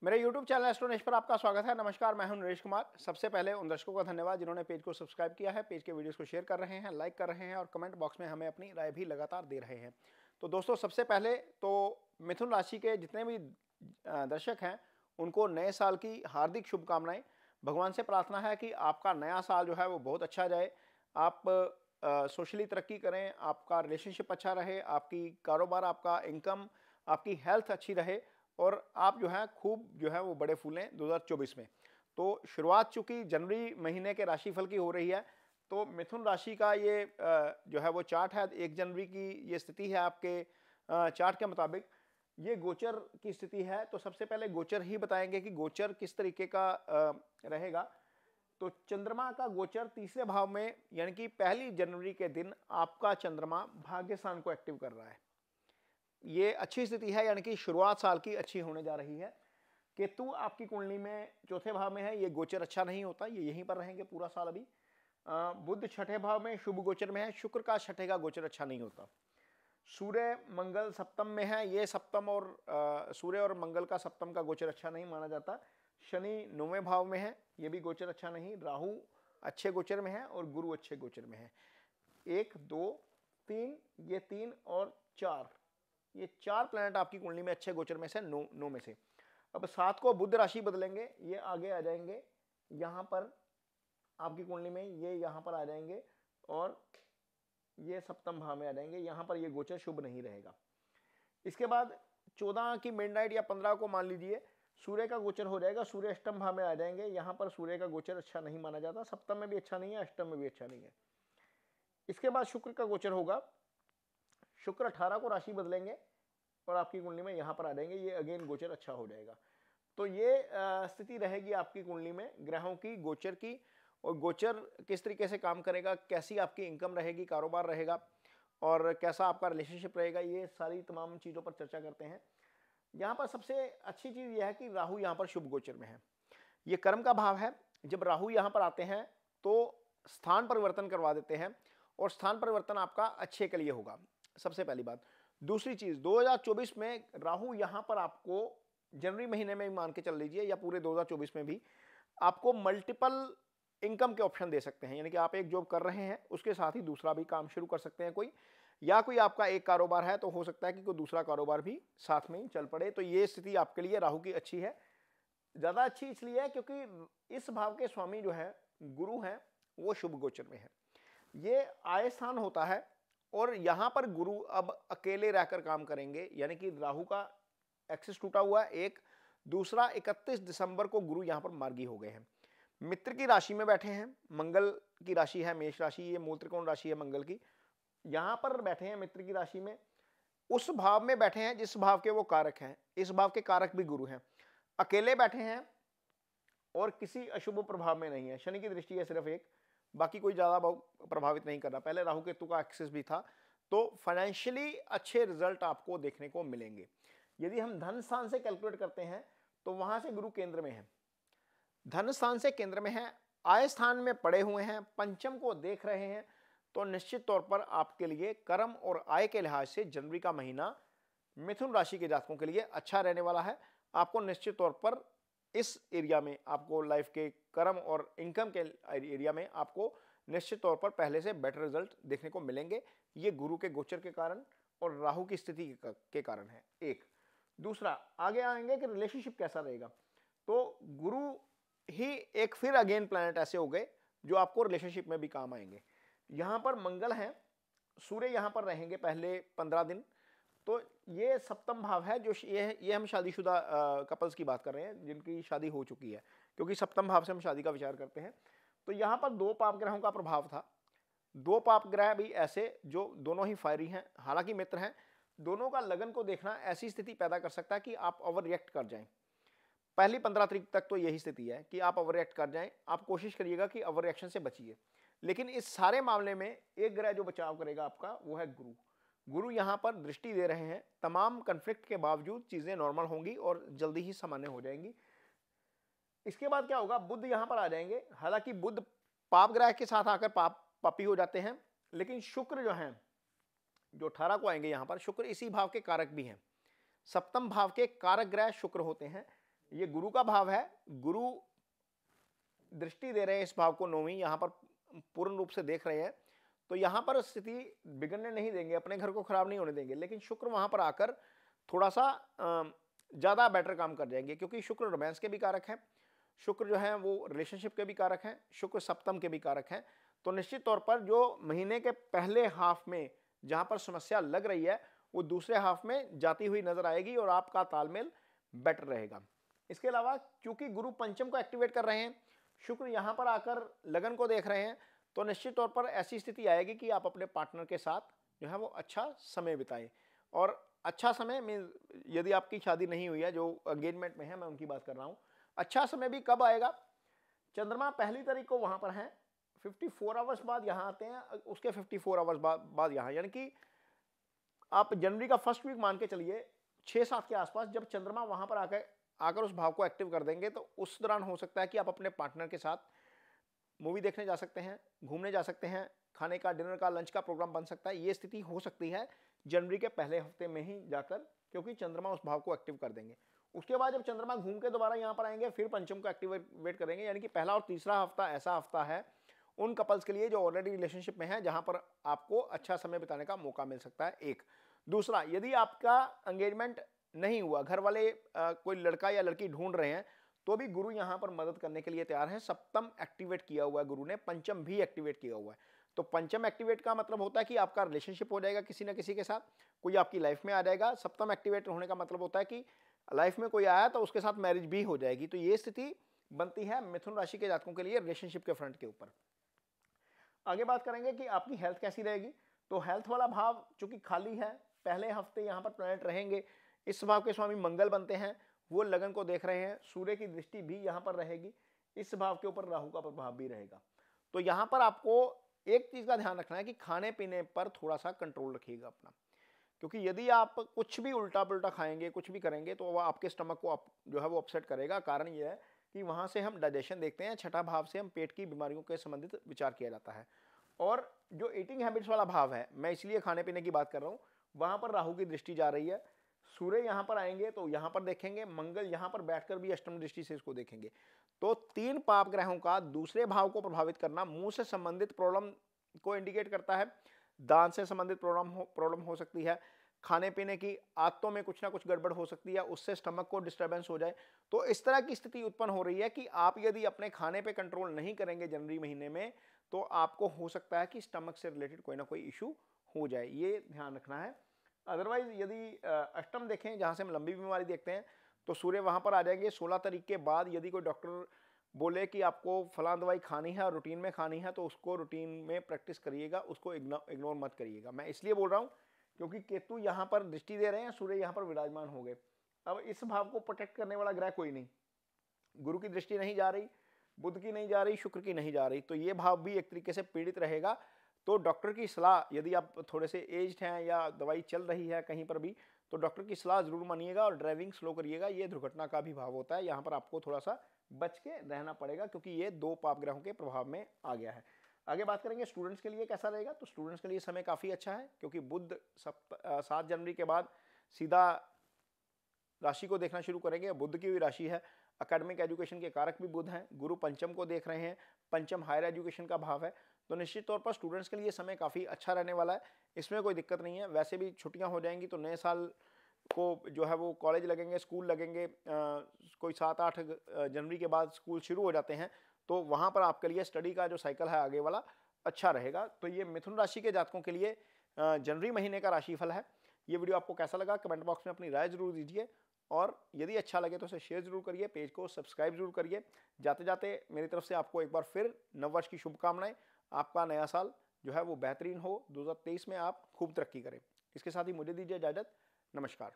मेरे YouTube channel एस्ट्रोनेश पर आपका स्वागत है। नमस्कार, मैं हूं नरेश कुमार। सबसे पहले उन दर्शकों का धन्यवाद जिन्होंने पेज को सब्सक्राइब किया है, पेज के वीडियोस को शेयर कर रहे हैं, लाइक कर रहे हैं और कमेंट बॉक्स में हमें अपनी राय भी लगातार दे रहे हैं। तो दोस्तों, सबसे पहले तो मिथुन राशि के जितने भी दर्शक हैं उनको नए साल की हार्दिक शुभकामनाएं। भगवान से प्रार्थना है कि आपका नया साल जो है वो बहुत अच्छा जाए, आप सोशली तरक्की करें, आपका रिलेशनशिप अच्छा रहे, आपकी कारोबार, आपका इनकम, आपकी हेल्थ अच्छी रहे और आप जो है खूब जो है वो बड़े फूलें 2024 में। तो शुरुआत चूंकि जनवरी महीने के राशिफल की हो रही है, तो मिथुन राशि का ये जो है वो चार्ट है। 1 जनवरी की ये स्थिति है आपके चार्ट के मुताबिक। ये गोचर की स्थिति है, तो सबसे पहले गोचर ही बताएंगे कि गोचर किस तरीके का रहेगा। तो चंद्रमा का गोचर तीसरे भाव में, यानी कि 1 जनवरी के दिन आपका चंद्रमा भाग्य स्थान को एक्टिव कर रहा है। ये अच्छी स्थिति है, यानी कि शुरुआत साल की अच्छी होने जा रही है। केतु आपकी कुंडली में चौथे भाव में है, ये गोचर अच्छा नहीं होता, ये यहीं पर रहेंगे पूरा साल अभी। बुध छठे भाव में शुभ गोचर में है, शुक्र का छठे का गोचर अच्छा नहीं होता। सूर्य मंगल सप्तम में है, ये सप्तम और सूर्य और मंगल का सप्तम का गोचर अच्छा नहीं माना जाता। शनि 9वें भाव में है, ये भी गोचर अच्छा नहीं। राहु अच्छे गोचर में है और गुरु अच्छे गोचर में है। 1 2 3, ये 3 और 4, ये 4 प्लैनेट आपकी कुंडली में अच्छे गोचर में से 9 में से। अब 7 को बुध राशि बदलेंगे, ये आगे आ जाएंगे यहाँ पर आपकी कुंडली में, ये यहाँ पर आ जाएंगे और ये सप्तम भाव में आ जाएंगे। यहाँ पर ये गोचर शुभ नहीं रहेगा। इसके बाद 14 की मिडनाइट या 15 को मान लीजिए सूर्य का गोचर हो जाएगा, सूर्य अष्टम भाव में आ जाएंगे। यहाँ पर सूर्य का गोचर अच्छा नहीं माना जाता, सप्तम में भी अच्छा नहीं है, अष्टम में भी अच्छा नहीं है। इसके बाद शुक्र का गोचर होगा, शुक्र 18 को राशि बदलेंगे और आपकी कुंडली में यहाँ पर आ जाएंगे, ये अगेन गोचर अच्छा हो जाएगा। तो ये स्थिति रहेगी आपकी कुंडली में ग्रहों की, गोचर की। और गोचर किस तरीके से काम करेगा, कैसी आपकी इनकम रहेगी, कारोबार रहेगा और कैसा आपका रिलेशनशिप रहेगा, ये सारी तमाम चीज़ों पर चर्चा करते हैं। यहाँ पर सबसे अच्छी चीज़ यह है कि राहु यहाँ पर शुभ गोचर में है, ये कर्म का भाव है। जब राहु यहाँ पर आते हैं तो स्थान परिवर्तन करवा देते हैं और स्थान परिवर्तन आपका अच्छे के लिए होगा, सबसे पहली बात। दूसरी चीज, 2024 में राहु यहां पर आपको जनवरी महीने में मान के चल लीजिए या पूरे 2024 में भी आपको मल्टीपल इनकम के ऑप्शन दे सकते हैं। यानी कि आप एक जॉब कर रहे हैं, उसके साथ ही दूसरा भी काम शुरू कर सकते हैं कोई, या कोई आपका एक कारोबार है तो हो सकता है कि कोई दूसरा कारोबार भी साथ में ही चल पड़े। तो ये स्थिति आपके लिए राहु की अच्छी है। ज्यादा अच्छी इसलिए है क्योंकि इस भाव के स्वामी जो है गुरु हैं, वो शुभ गोचर में है। ये आय स्थान होता है और यहां पर गुरु अब अकेले रहकर काम करेंगे, यानी कि राहु का एक्सेस टूटा हुआ है एक। दूसरा, 31 दिसंबर को गुरु यहां पर मार्गी हो गए हैं, मित्र की राशि में बैठे हैं। मंगल की राशि है मेष राशि, ये मूल त्रिकोण राशि है मंगल की। यहां पर बैठे हैं मित्र की राशि में, उस भाव में बैठे हैं जिस भाव के वो कारक हैं। इस भाव के कारक भी गुरु हैं, अकेले बैठे हैं और किसी अशुभ प्रभाव में नहीं है। शनि की दृष्टि है सिर्फ एक, बाकी कोई ज्यादा प्रभावित नहीं कर रहा। पहले राहु केतु का एक्सेस भी था, तो फाइनेंशियली अच्छे रिजल्ट आपको देखने को मिलेंगे। यदि हम धन स्थान से कैलकुलेट करते हैं तो वहां से गुरु केंद्र में है, धन स्थान से केंद्र में है, आय स्थान में पड़े हुए हैं, पंचम को देख रहे हैं। तो निश्चित तौर पर आपके लिए कर्म और आय के लिहाज से जनवरी का महीना मिथुन राशि के जातकों के लिए अच्छा रहने वाला है। आपको निश्चित तौर पर इस एरिया में, आपको लाइफ के कर्म और इनकम के एरिया में आपको निश्चित तौर पर पहले से बेटर रिजल्ट देखने को मिलेंगे। ये गुरु के गोचर के कारण और राहु की स्थिति के कारण है एक। दूसरा, आगे आएंगे कि रिलेशनशिप कैसा रहेगा। तो गुरु ही एक फिर अगेन प्लैनेट ऐसे हो गए जो आपको रिलेशनशिप में भी काम आएंगे। यहां पर मंगल है, सूर्य यहां पर रहेंगे पहले 15 दिन। तो ये सप्तम भाव है, जो ये हम शादीशुदा कपल्स की बात कर रहे हैं जिनकी शादी हो चुकी है, क्योंकि सप्तम भाव से हम शादी का विचार करते हैं। तो यहाँ पर 2 पाप ग्रहों का प्रभाव था। 2 पाप ग्रह भी ऐसे जो दोनों ही फायरी हैं, हालांकि मित्र हैं, दोनों का लगन को देखना ऐसी स्थिति पैदा कर सकता है कि आप ओवर रिएक्ट कर जाएं। पहली 15 तारीख तक तो यही स्थिति है कि आप ओवर रिएक्ट कर जाएं। आप कोशिश करिएगा कि ओवर रिएक्शन से बचिए। लेकिन इस सारे मामले में एक ग्रह जो बचाव करेगा आपका, वो है गुरु। गुरु यहां पर दृष्टि दे रहे हैं, तमाम कन्फ्लिक्ट के बावजूद चीजें नॉर्मल होंगी और जल्दी ही सामान्य हो जाएंगी। इसके बाद क्या होगा, बुध यहां पर आ जाएंगे। हालांकि बुध पाप ग्रह के साथ आकर पापी हो जाते हैं, लेकिन शुक्र जो है, जो 18 को आएंगे यहां पर, शुक्र इसी भाव के कारक भी हैं। सप्तम भाव के कारक ग्रह शुक्र होते हैं। ये गुरु का भाव है, गुरु दृष्टि दे रहे हैं इस भाव को, नौवीं यहां पर पूर्ण रूप से देख रहे हैं, तो यहां पर स्थिति बिगड़ने नहीं देंगे, अपने घर को खराब नहीं होने देंगे। लेकिन शुक्र वहां पर आकर थोड़ा सा ज्यादा बेटर काम कर जाएंगे, क्योंकि शुक्र रोमांस के भी कारक है, शुक्र जो है वो रिलेशनशिप के भी कारक हैं, शुक्र सप्तम के भी कारक हैं। तो निश्चित तौर पर जो महीने के पहले हाफ में जहां पर समस्या लग रही है वो दूसरे हाफ में जाती हुई नजर आएगी और आपका तालमेल बेटर रहेगा। इसके अलावा क्योंकि गुरु पंचम को एक्टिवेट कर रहे हैं, शुक्र यहां पर आकर लगन को देख रहे हैं, तो निश्चित तौर पर ऐसी स्थिति आएगी कि आप अपने पार्टनर के साथ जो है वो अच्छा समय बिताएं। और अच्छा समय मीन यदि आपकी शादी नहीं हुई है, जो एंगेजमेंट में है मैं उनकी बात कर रहा हूं, अच्छा समय भी कब आएगा? चंद्रमा पहली तारीख को वहां पर है, 54 आवर्स बाद यहां आते हैं, उसके 54 आवर्स बाद यहां, यानी कि आप जनवरी का फर्स्ट वीक मान के चलिए 6-7 के आसपास जब चंद्रमा वहां पर आकर उस भाव को एक्टिव कर देंगे, तो उस दौरान हो सकता है कि आप अपने पार्टनर के साथ मूवी देखने जा सकते हैं, घूमने जा सकते हैं, खाने का, डिनर का, लंच का प्रोग्राम बन सकता है। ये स्थिति हो सकती है जनवरी के पहले हफ्ते में ही जाकर, क्योंकि चंद्रमा उस भाव को एक्टिव कर देंगे। उसके बाद जब चंद्रमा घूम के दोबारा यहाँ पर आएंगे, फिर पंचम को एक्टिवेट करेंगे, यानी कि पहला और तीसरा हफ्ता ऐसा हफ्ता है उन कपल्स के लिए जो ऑलरेडी रिलेशनशिप में है, जहां पर आपको अच्छा समय बिताने का मौका मिल सकता है। एक दूसरा, यदि आपका एंगेजमेंट नहीं हुआ, घर वाले कोई लड़का या लड़की ढूंढ रहे हैं, तो भी गुरु यहां पर मदद करने के लिए तैयार है। सप्तम एक्टिवेट किया हुआ है गुरु ने, पंचम भी एक्टिवेट किया हुआ है। तो पंचम एक्टिवेट का मतलब होता है कि आपका रिलेशनशिप हो जाएगा किसी ना किसी के साथ, कोई आपकी लाइफ में आ जाएगा। सप्तम एक्टिवेट होने का मतलब होता है कि लाइफ में कोई आया तो उसके साथ मैरिज भी हो जाएगी। तो ये स्थिति बनती है मिथुन राशि के जातकों के लिए रिलेशनशिप के फ्रंट के ऊपर। आगे बात करेंगे कि आपकी हेल्थ कैसी रहेगी। तो हेल्थ वाला भाव चूंकि खाली है, पहले हफ्ते यहाँ पर प्लैनेट रहेंगे, इस भाव के स्वामी मंगल बनते हैं, वो लगन को देख रहे हैं, सूर्य की दृष्टि भी यहाँ पर रहेगी, इस भाव के ऊपर राहु का प्रभाव भी रहेगा। तो यहाँ पर आपको एक चीज का ध्यान रखना है कि खाने पीने पर थोड़ा सा कंट्रोल रखिएगा अपना, क्योंकि यदि आप कुछ भी उल्टा पुल्टा खाएंगे, कुछ भी करेंगे, तो वह आपके स्टमक को जो है वो अपसेट करेगा। कारण यह है कि वहां से हम डाइजेशन देखते हैं, छठा भाव से हम पेट की बीमारियों के संबंधित विचार किया जाता है। और जो ईटिंग हैबिट्स वाला भाव है, मैं इसलिए खाने पीने की बात कर रहा हूँ, वहां पर राहु की दृष्टि जा रही है, सूर्य यहां पर आएंगे तो यहां पर देखेंगे, मंगल यहां पर बैठकर भी अष्टम दृष्टि से इसको देखेंगे। तो 3 पाप ग्रहों का दूसरे भाव को प्रभावित करना मुंह से संबंधित प्रॉब्लम को इंडिकेट करता है, दांत से संबंधित प्रॉब्लम हो सकती है, खाने पीने की आदतों में कुछ ना कुछ गड़बड़ हो सकती है, उससे स्टमक को डिस्टर्बेंस हो जाए। तो इस तरह की स्थिति उत्पन्न हो रही है कि आप यदि अपने खाने पे कंट्रोल नहीं करेंगे जनवरी महीने में, तो आपको हो सकता है कि स्टमक से रिलेटेड कोई ना कोई इशू हो जाए, ये ध्यान रखना है। अदरवाइज यदि अष्टम देखें, जहां से हम लंबी बीमारी देखते हैं, तो सूर्य वहां पर आ जाएंगे 16 तारीख के बाद। यदि कोई डॉक्टर बोले कि आपको फलां दवाई खानी है और रूटीन में खानी है, तो उसको रूटीन में प्रैक्टिस करिएगा, उसको इग्नोर मत करिएगा। मैं इसलिए बोल रहा हूं क्योंकि केतु यहां पर दृष्टि दे रहे हैं, सूर्य यहां पर विराजमान हो गए। अब इस भाव को प्रोटेक्ट करने वाला ग्रह कोई नहीं, गुरु की दृष्टि नहीं जा रही, बुध की नहीं जा रही, शुक्र की नहीं जा रही, तो ये भाव भी एक तरीके से पीड़ित रहेगा। तो डॉक्टर की सलाह, यदि आप थोड़े से एज्ड हैं या दवाई चल रही है कहीं पर भी, तो डॉक्टर की सलाह जरूर मानिएगा और ड्राइविंग स्लो करिएगा। ये दुर्घटना का भी भाव होता है, यहाँ पर आपको थोड़ा सा बच के रहना पड़ेगा, क्योंकि ये 2 पाप ग्रहों के प्रभाव में आ गया है। आगे बात करेंगे स्टूडेंट्स के लिए कैसा रहेगा। तो स्टूडेंट्स के लिए समय काफी अच्छा है, क्योंकि बुध 7 जनवरी के बाद सीधा राशि को देखना शुरू करेंगे। बुध की हुई राशि है, एकेडमिक एजुकेशन के कारक भी बुध हैं, गुरु पंचम को देख रहे हैं, पंचम हायर एजुकेशन का भाव है। तो निश्चित तौर पर स्टूडेंट्स के लिए समय काफ़ी अच्छा रहने वाला है, इसमें कोई दिक्कत नहीं है। वैसे भी छुट्टियां हो जाएंगी तो नए साल को जो है वो कॉलेज लगेंगे, स्कूल लगेंगे, कोई 7-8 जनवरी के बाद स्कूल शुरू हो जाते हैं, तो वहाँ पर आपके लिए स्टडी का जो साइकिल है आगे वाला अच्छा रहेगा। तो ये मिथुन राशि के जातकों के लिए जनवरी महीने का राशिफल है। ये वीडियो आपको कैसा लगा कमेंट बॉक्स में अपनी राय जरूर दीजिए, और यदि अच्छा लगे तो उसे शेयर जरूर करिए, पेज को सब्सक्राइब जरूर करिए। जाते जाते मेरी तरफ से आपको एक बार फिर नववर्ष की शुभकामनाएं। आपका नया साल जो है वो बेहतरीन हो, 2023 में आप खूब तरक्की करें। इसके साथ ही मुझे दीजिए इजाजत। नमस्कार।